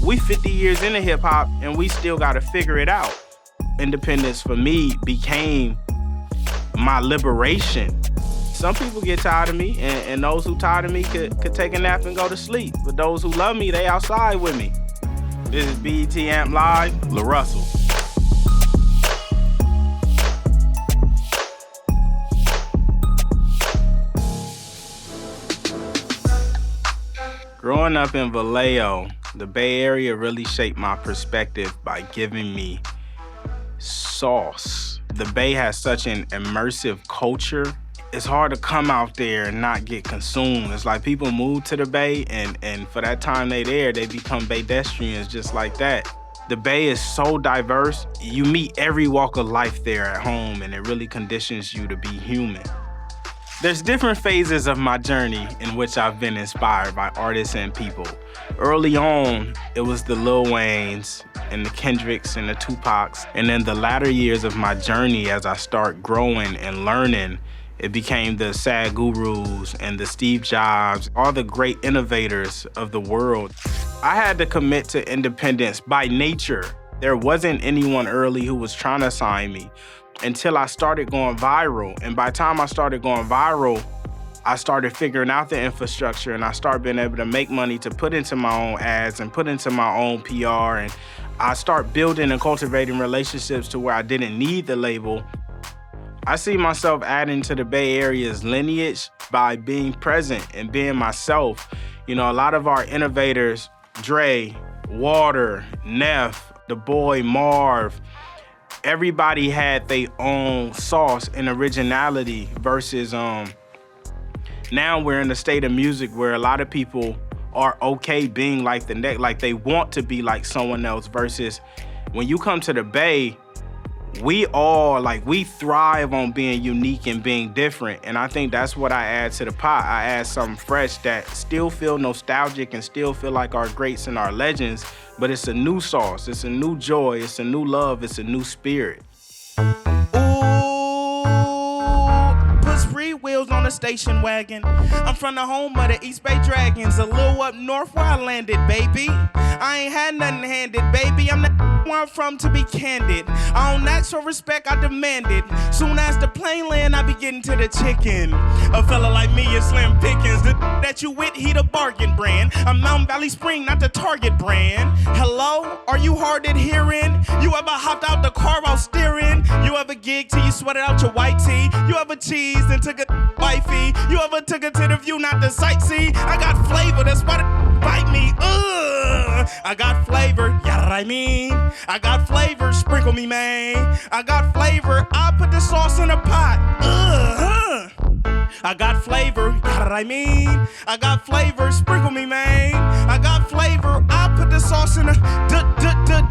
We 50 years into hip hop and we still gotta figure it out. Independence for me became my liberation. Some people get tired of me, and those who tired of me could take a nap and go to sleep. But those who love me, they outside with me. This is BET Amp Live, LaRussell. Growing up in Vallejo, the Bay Area really shaped my perspective by giving me sauce. The Bay has such an immersive culture. It's hard to come out there and not get consumed. It's like people move to the Bay and for that time they there, they become pedestrians just like that. The Bay is so diverse. You meet every walk of life there at home, and it really conditions you to be human. There's different phases of my journey in which I've been inspired by artists and people. Early on, it was the Lil Waynes and the Kendricks and the Tupacs. And then the latter years of my journey, as I start growing and learning, it became the Sad Gurus and the Steve Jobs, all the great innovators of the world. I had to commit to independence by nature. There wasn't anyone early who was trying to sign me until I started going viral. And by the time I started going viral, I started figuring out the infrastructure, and I started being able to make money to put into my own ads and put into my own PR. And I start building and cultivating relationships to where I didn't need the label. I see myself adding to the Bay Area's lineage by being present and being myself. You know, a lot of our innovators, Dre, Water, Neff, the boy Marv, everybody had their own sauce and originality versus now we're in a state of music where a lot of people are okay being like the next, like they want to be like someone else, versus when you come to the Bay, we thrive on being unique and being different. And I think that's what I add to the pot. I add something fresh that still feel nostalgic and still feel like our greats and our legends, but it's a new sauce, it's a new joy, it's a new love, it's a new spirit. Free wheels on a station wagon. I'm from the home of the East Bay Dragons, a little up north where I landed, baby. I ain't had nothing handed, baby. I'm the where I'm from, to be candid. I don't ask for respect, I demand it. Soon as the plane land, I be getting to the chicken. A fella like me is slim pickings. The that you with, he the bargain brand. I'm Mountain Valley Spring, not the Target brand. Hello, are you hard at hearing? You ever hopped out the car while steering? You ever gig till you sweated out your white tee? You ever cheesed and took a wifey? You ever took it to the view, not the sightsee? I got flavor, that's why the bite me. I got flavor, yeah, I mean. I got flavor, sprinkle me, man. I got flavor, I put the sauce in a pot. I got flavor, yeah, I mean. I got flavor, sprinkle me, man. I got flavor, I put the sauce in a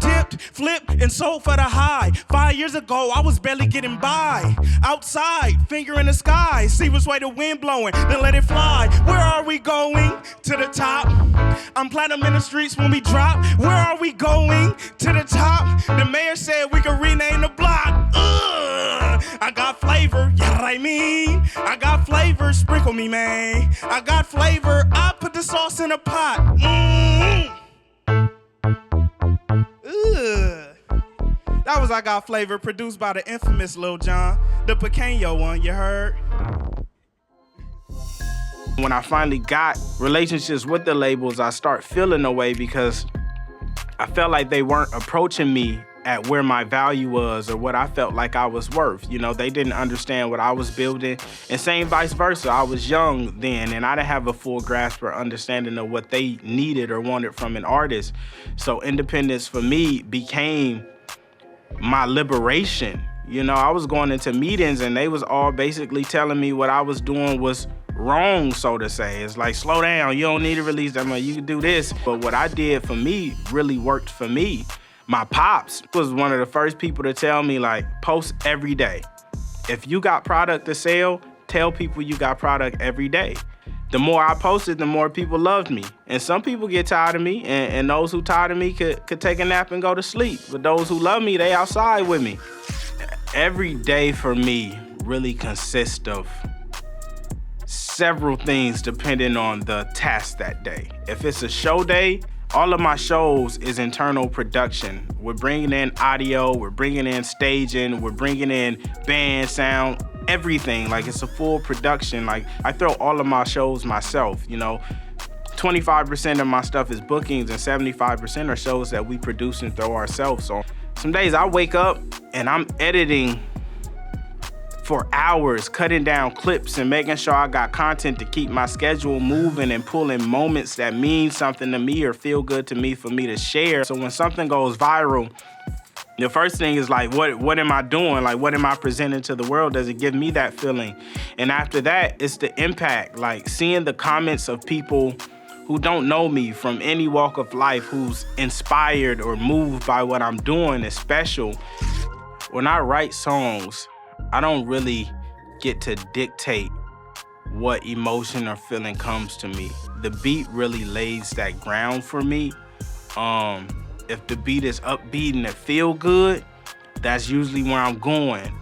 dipped, flipped, and sold for the high. 5 years ago, I was barely getting by. Outside, finger in the sky, see which way the wind blowing, then let it fly. Where are we going? To the top. I'm platinum in the streets when we drop. Where are we going? To the top. The mayor said we could rename the block. I got flavor, yeah, I mean. I got flavor, sprinkle me, man. I got flavor, I put the sauce in a pot. That was I Got Flavor, produced by the infamous Lil Jon, the Pequeño one, you heard? When I finally got relationships with the labels, I start feeling away because I felt like they weren't approaching me at where my value was or what I felt like I was worth. You know, they didn't understand what I was building, and same vice versa. I was young then, and I didn't have a full grasp or understanding of what they needed or wanted from an artist. So independence for me became my liberation. You know, I was going into meetings and they was all basically telling me what I was doing was wrong, so to say. It's like, slow down, you don't need to release that much, you can do this. But what I did for me really worked for me. My pops was one of the first people to tell me, like, post every day. If you got product to sell, tell people you got product every day. The more I posted, the more people loved me. And some people get tired of me, and those who tired of me could take a nap and go to sleep. But those who love me, they outside with me. Every day for me really consists of several things depending on the task that day. If it's a show day, all of my shows is internal production. We're bringing in audio, we're bringing in staging, we're bringing in band sound, everything. Like, it's a full production. Like, I throw all of my shows myself, you know. 25% of my stuff is bookings and 75% are shows that we produce and throw ourselves. So some days I wake up and I'm editing for hours, cutting down clips and making sure I got content to keep my schedule moving and pulling moments that mean something to me or feel good to me for me to share. So when something goes viral, the first thing is like, what am I doing? Like, what am I presenting to the world? Does it give me that feeling? And after that, it's the impact, like seeing the comments of people who don't know me from any walk of life, who's inspired or moved by what I'm doing is special. When I write songs, I don't really get to dictate what emotion or feeling comes to me. The beat really lays that ground for me. If the beat is upbeat and it feel good, that's usually where I'm going.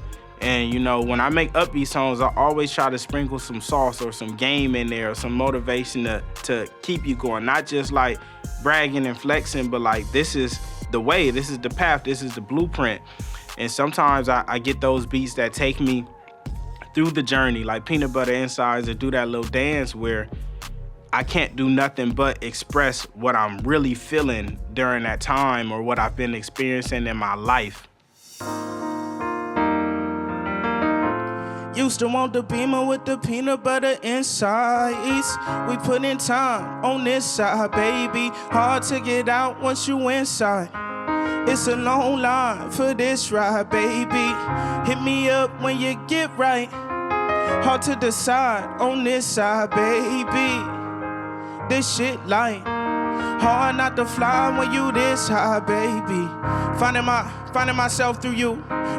And you know, when I make upbeat songs, I always try to sprinkle some sauce or some game in there or some motivation to keep you going. Not just like bragging and flexing, but like, this is the way, this is the path, this is the blueprint. And sometimes I get those beats that take me through the journey, like Peanut Butter Insides, or do that little dance where I can't do nothing but express what I'm really feeling during that time or what I've been experiencing in my life. Used to want the Beamer with the peanut butter insides. We put in time on this side, baby. Hard to get out once you inside. It's a long line for this ride, baby. Hit me up when you get right. Hard to decide on this side, baby. This shit light. Hard not to fly when you this high, baby. Finding myself through you.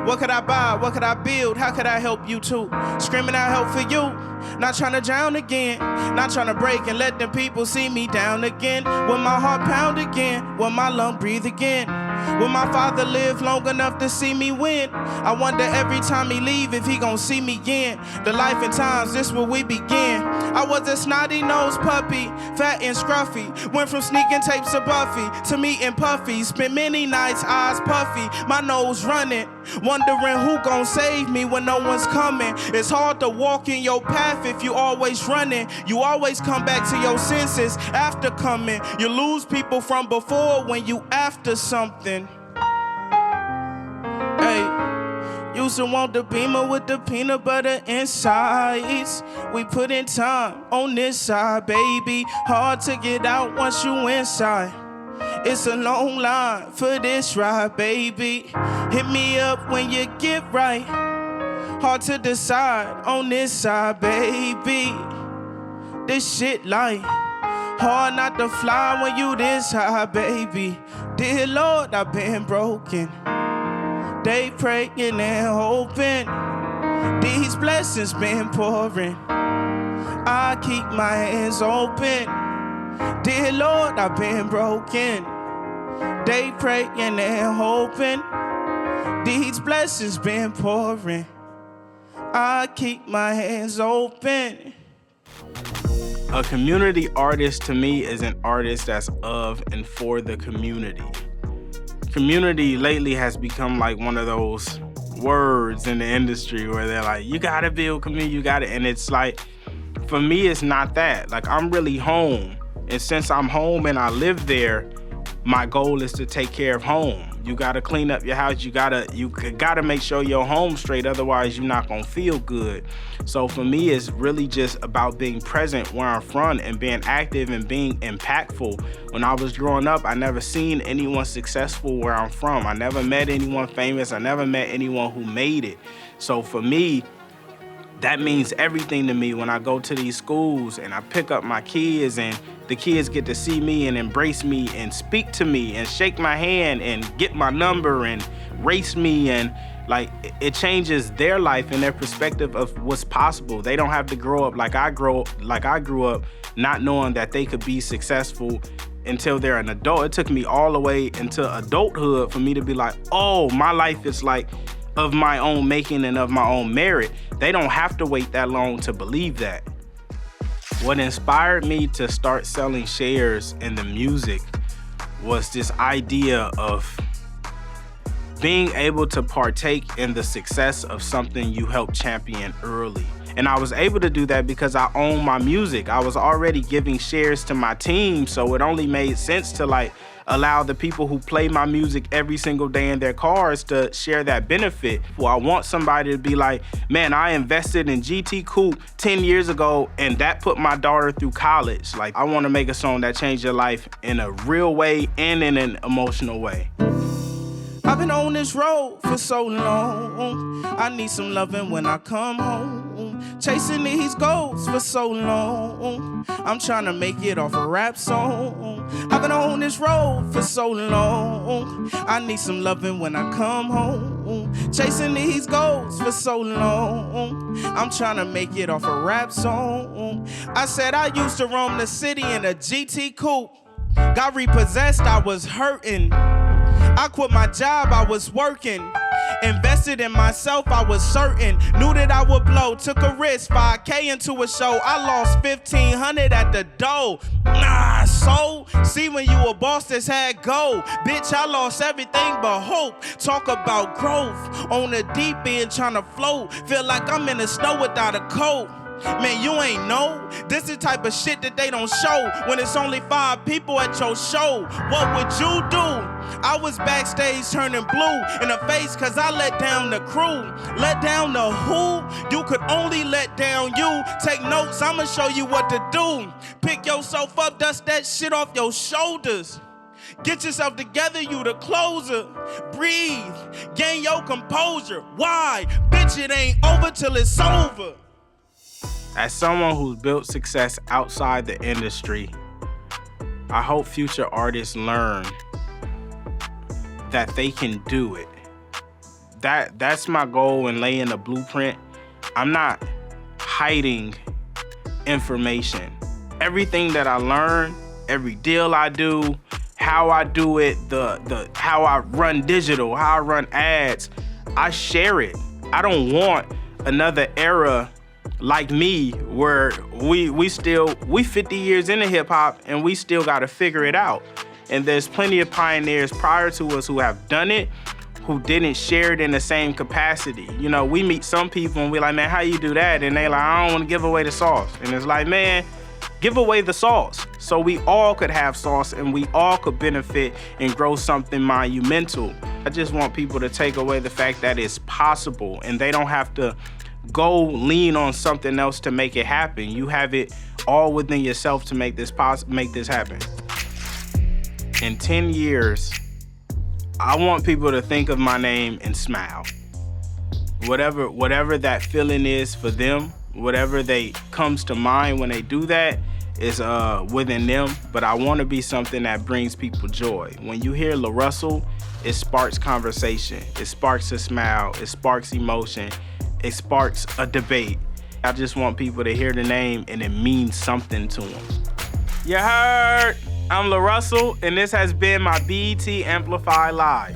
What could I buy? What could I build? How could I help you too? Screaming out help for you. Not trying to drown again. Not trying to break and let them people see me down again. Will my heart pound again? Will my lung breathe again? Will my father live long enough to see me win? I wonder every time he leave if he gon' see me again. The life and times, this where we begin. I was a snotty-nosed puppy, fat and scruffy. Went from sneaking tapes to Buffy to meeting Puffy. Spent many nights, eyes puffy, my nose running. Wondering who gon' save me when no one's coming. It's hard to walk in your path if you always running. You always come back to your senses after coming. You lose people from before when you after something. Hey, used to want the Beamer with the peanut butter insides. We put in time on this side, baby. Hard to get out once you inside. It's a long line for this ride, baby. Hit me up when you get right. Hard to decide on this side, baby. This shit light. Hard not to fly when you this high, baby. Dear Lord, I've been broken. They praying and hoping. These blessings been pouring. I keep my hands open. Dear Lord, I've been broken. They praying and hoping. These blessings been pouring. I keep my hands open. A community artist to me is an artist that's of and for the community. Community lately has become like one of those words in the industry where they're like, you gotta build community, you gotta, and it's like, for me, it's not that. Like, I'm really home. And since I'm home and I live there, my goal is to take care of home. You gotta clean up your house. You gotta make sure your home's straight. Otherwise, you're not gonna feel good. So for me, it's really just about being present where I'm from and being active and being impactful. When I was growing up, I never seen anyone successful where I'm from. I never met anyone famous. I never met anyone who made it. So for me, that means everything to me when I go to these schools and I pick up my kids and the kids get to see me and embrace me and speak to me and shake my hand and get my number and race me, and like it changes their life and their perspective of what's possible. They don't have to grow up like I grew up, not knowing that they could be successful until they're an adult. It took me all the way into adulthood for me to be like, oh, my life is like of my own making and of my own merit. They don't have to wait that long to believe that. What inspired me to start selling shares in the music was this idea of being able to partake in the success of something you helped champion early. And I was able to do that because I own my music. I was already giving shares to my team, so it only made sense to like allow the people who play my music every single day in their cars to share that benefit. Well, I want somebody to be like, man, I invested in GT Coupe 10 years ago and that put my daughter through college. Like, I want to make a song that changed your life in a real way and in an emotional way. I've been on this road for so long. I need some loving when I come home. Chasing these goals for so long. I'm trying to make it off a rap song. I've been on this road for so long. I need some loving when I come home. Chasing these goals for so long. I'm trying to make it off a rap song. I said I used to roam the city in a GT Coupe. Got repossessed, I was hurting. I quit my job, I was working. Invested in myself, I was certain. Knew that I would blow, took a risk, 5K into a show. I lost 1,500 at the door. Nah, so, see when you a boss that's had gold. Bitch, I lost everything but hope. Talk about growth, on the deep end trying to float. Feel like I'm in the snow without a coat. Man, you ain't know. This is the type of shit that they don't show when it's only 5 people at your show. What would you do? I was backstage turning blue in the face cause I let down the crew. Let down the who? You could only let down you. Take notes, I'ma show you what to do. Pick yourself up, dust that shit off your shoulders. Get yourself together, you the closer. Breathe, gain your composure. Why? Bitch, it ain't over till it's over. As someone who's built success outside the industry, I hope future artists learn that they can do it. That's my goal in laying the blueprint. I'm not hiding information. Everything that I learn, every deal I do, how I do it, the how I run digital, how I run ads, I share it. I don't want another era like me, where we 50 years into hip hop and we still gotta figure it out. And there's plenty of pioneers prior to us who have done it, who didn't share it in the same capacity. You know, we meet some people and we're like, man, how you do that? And they like, I don't wanna give away the sauce. And it's like, man, give away the sauce so we all could have sauce and we all could benefit and grow something monumental. I just want people to take away the fact that it's possible and they don't have to go lean on something else to make it happen. You have it all within yourself to make this happen. In 10 years, I want people to think of my name and smile. Whatever that feeling is for them, whatever they comes to mind when they do that is within them, but I want to be something that brings people joy. When you hear LaRussell, it sparks conversation, it sparks a smile, it sparks emotion, it sparks a debate. I just want people to hear the name and it means something to them. You heard? I'm LaRussell, and this has been my BET Amplify Live.